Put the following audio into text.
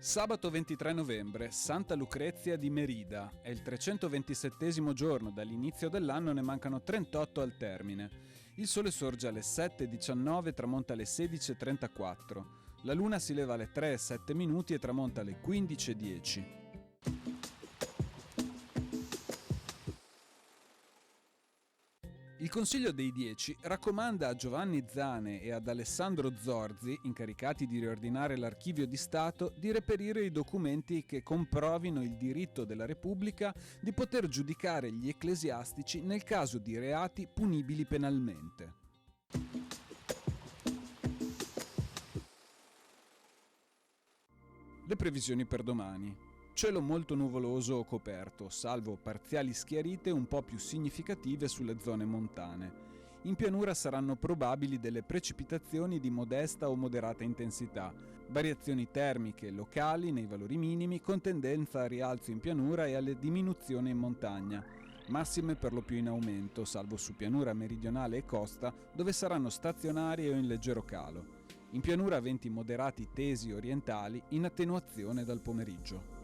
Sabato 23 novembre, Santa Lucrezia di Merida. È il 327° giorno dall'inizio dell'anno, ne mancano 38 al termine. Il sole sorge alle 7:19 e tramonta alle 16:34. La luna si leva alle 3:07 e tramonta alle 15:10. Il Consiglio dei 10 raccomanda a Giovanni Zane e ad Alessandro Zorzi, incaricati di riordinare l'Archivio di Stato, di reperire i documenti che comprovino il diritto della Repubblica di poter giudicare gli ecclesiastici nel caso di reati punibili penalmente. Le previsioni per domani. Cielo molto nuvoloso o coperto, salvo parziali schiarite un po' più significative sulle zone montane. In pianura saranno probabili delle precipitazioni di modesta o moderata intensità, variazioni termiche locali nei valori minimi con tendenza a rialzo in pianura e alle diminuzioni in montagna, massime per lo più in aumento, salvo su pianura meridionale e costa, dove saranno stazionarie o in leggero calo. In pianura venti moderati tesi orientali in attenuazione dal pomeriggio.